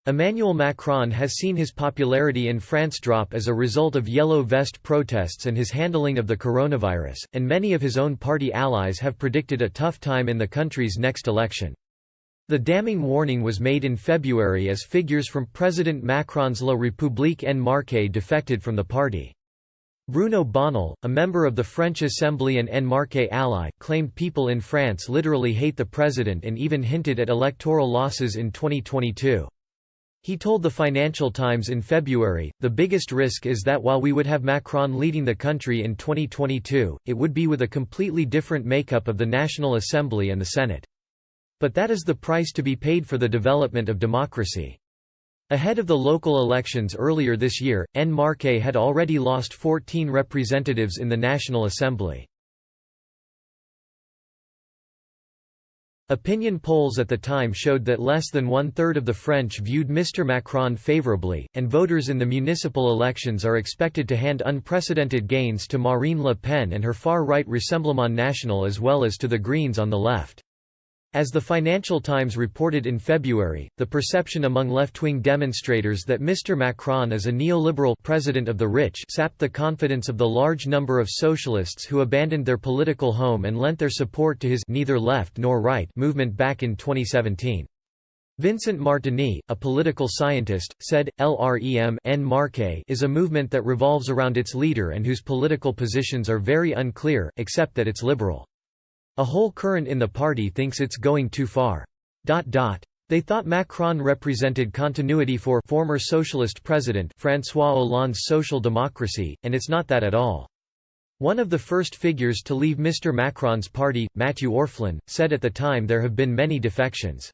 Emmanuel Macron has seen his popularity in France drop as a result of yellow vest protests and his handling of the coronavirus, and many of his own party allies have predicted a tough time in the country's next election. The damning warning was made in February as figures from President Macron's La République En Marche defected from the party. Bruno Bonnell, a member of the French Assembly and En Marche ally, claimed people in France literally hate the president and even hinted at electoral losses in 2022. He told the Financial Times in February, "The biggest risk is that while we would have Macron leading the country in 2022, it would be with a completely different makeup of the National Assembly and the Senate. But that is the price to be paid for the development of democracy." Ahead of the local elections earlier this year, En Marche had already lost 14 representatives in the National Assembly. Opinion polls at the time showed that less than one-third of the French viewed Mr. Macron favorably, and voters in the municipal elections are expected to hand unprecedented gains to Marine Le Pen and her far-right Rassemblement National as well as to the Greens on the left. As the Financial Times reported in February, the perception among left-wing demonstrators that Mr. Macron is a neoliberal president of the rich sapped the confidence of the large number of socialists who abandoned their political home and lent their support to his neither left nor right movement back in 2017. Vincent Martini, a political scientist, said, "LREM En Marche is a movement that revolves around its leader and whose political positions are very unclear, except that it's liberal. A whole current in the party thinks it's going too far. They thought Macron represented continuity for former socialist president François Hollande's social democracy, and it's not that at all." One of the first figures to leave Mr. Macron's party, Mathieu Orphelin, said at the time there have been many defections.